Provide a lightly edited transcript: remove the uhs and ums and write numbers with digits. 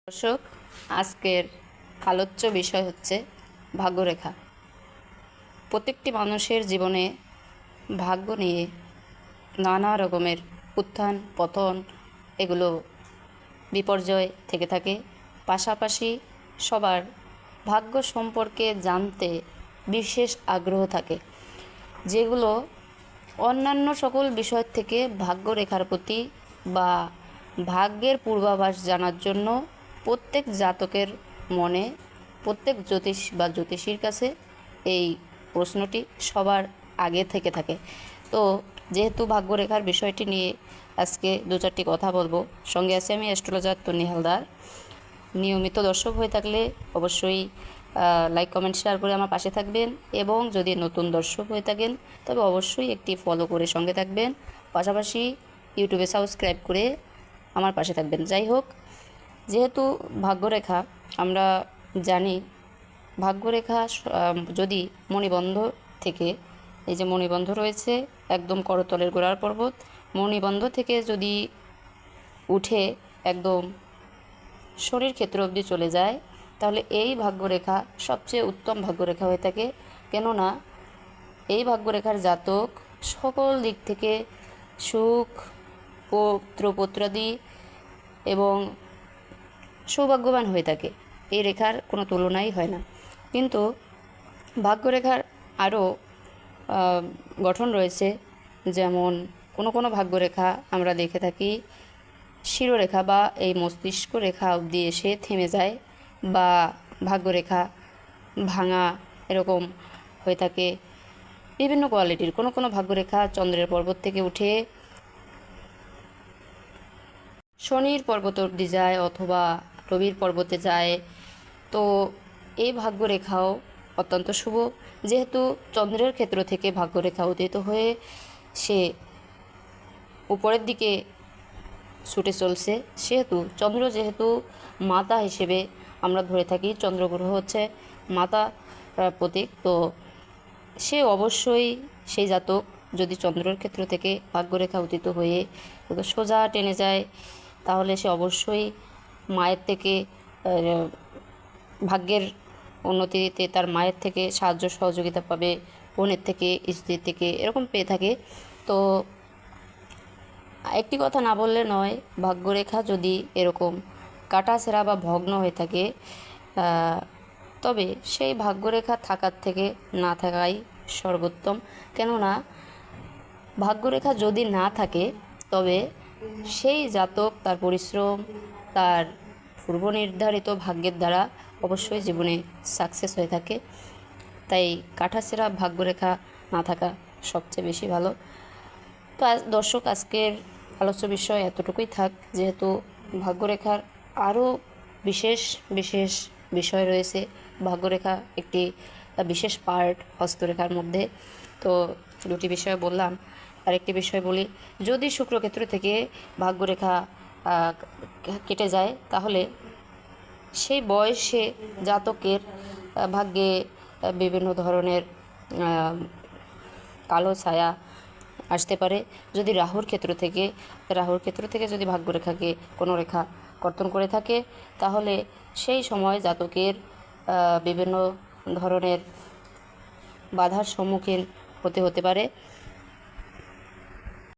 দর্শক, আজকের আলোচ্য বিষয় হচ্ছে ভাগ্যরেখা। প্রত্যেকটি মানুষের জীবনে ভাগ্য নিয়ে নানা রকমের উত্থান পতন এগুলো বিপর্যয় থেকে থাকে। পাশাপাশি সবার ভাগ্য সম্পর্কে জানতে বিশেষ আগ্রহ থাকে, যেগুলো অন্যান্য সকল বিষয় থেকে ভাগ্যরেখার প্রতি বা ভাগ্যের পূর্বাভাস জানার জন্য প্রত্যেক জাতকের মনে, প্রত্যেক জ্যোতিষ বা জ্যোতিষীর কাছে এই প্রশ্নটি সবার আগে থেকে থাকে। তো যেহেতু ভাগ্যরেখার বিষয়টি নিয়ে আজকে দু চারটি কথা বলবো, সঙ্গে আছে আমি অ্যাস্ট্রোলজার তন্নি হালদার। নিয়মিত দর্শক হয়ে থাকলে অবশ্যই লাইক কমেন্ট শেয়ার করে আমার পাশে থাকবেন, এবং যদি নতুন দর্শক হয়ে থাকেন তবে অবশ্যই একটি ফলো করে সঙ্গে থাকবেন, পাশাপাশি ইউটিউবে সাবস্ক্রাইব করে আমার পাশে থাকবেন। যাই হোক, যেহেতু ভাগ্যরেখা আমরা জানি, ভাগ্যরেখা যদি মণিবন্ধ থেকে, এই যে মণিবন্ধ রয়েছে একদম করতলের গোড়ার পর্বত, মণিবন্ধ থেকে যদি উঠে একদম শরীর ক্ষেত্র অবধি চলে যায়, তাহলে এই ভাগ্যরেখা সবচেয়ে উত্তম ভাগ্যরেখা হয়ে থাকে। কেননা এই ভাগ্যরেখার জাতক সকল দিক থেকে সুখ, পুত্রপৌত্রাদি এবং সৌভাগ্যবান হয়ে থাকে। এই রেখার কোনো তুলনাই হয় না। কিন্তু ভাগ্যরেখার আরও গঠন রয়েছে, যেমন কোনো ভাগ্যরেখা আমরা দেখে থাকি শিরোরেখা বা এই মস্তিষ্ক রেখা অবধি এসে থেমে যায়, বা ভাগ্যরেখা ভাঙা এরকম হয়ে থাকে। বিভিন্ন কোয়ালিটির কোনো ভাগ্যরেখা চন্দ্রের পর্বত থেকে উঠে শনির পর্বত অবধি যায় অথবা রবির পর্বতে যায়। তো এই ভাগ্যরেখাও অত্যন্ত শুভ, যেহেতু চন্দ্রের ক্ষেত্র থেকে ভাগ্যরেখা উদিত হয়ে সে উপরের দিকে ছুটে চলছে, সেহেতু চন্দ্র যেহেতু মাতা হিসেবে আমরা ধরে থাকি, চন্দ্রগ্রহ হচ্ছে মাতা প্রতীক, তো সে অবশ্যই সেই জাতক যদি চন্দ্রের ক্ষেত্র থেকে ভাগ্যরেখা উদিত হয়ে সোজা টেনে যায়, তাহলে সে অবশ্যই মায়ের থেকে ভাগ্যের উন্নতিতে তার মায়ের থেকে সাহায্য সহযোগিতা পাবে, বোনের থেকে, স্ত্রীর থেকে এরকম পেয়ে থাকে। তো একটি কথা না বললে নয়, ভাগ্যরেখা যদি এরকম কাটাছেঁড়া বা ভগ্ন হয়ে থাকে, তবে সেই ভাগ্যরেখা থাকার থেকে না থাকাই সর্বোত্তম। কেননা ভাগ্যরেখা যদি না থাকে, তবে সেই জাতক তার পরিশ্রম, তার পূর্ব নির্ধারিত ভাগ্যের দ্বারা অবশ্যই জীবনে সাকসেস হয়ে থাকে। তাই কাটাছেঁড়া ভাগ্যরেখা না থাকা সবচেয়ে বেশি ভালো। তো দর্শক, আজকের আলোচ্য বিষয় এতটুকুই থাক, যেহেতু ভাগ্যরেখার আরও বিশেষ বিশেষ বিষয় রয়েছে। ভাগ্যরেখা একটি বিশেষ পার্ট হস্তরেখার মধ্যে। তো দুটি বিষয় বললাম, আরেকটি বিষয় বলি। যদি শুক্রক্ষেত্র থেকে ভাগ্যরেখা কেটে যায়, তাহলে সেই বয়সে জাতকের ভাগ্যে বিভিন্ন ধরনের কালো ছায়া আসতে পারে। যদি রাহুর ক্ষেত্র থেকে যদি ভাগ্যরেখাকে কোনো রেখা কর্তন করে থাকে, তাহলে সেই সময় জাতকের বিভিন্ন ধরনের বাধার সম্মুখীন হতে পারে।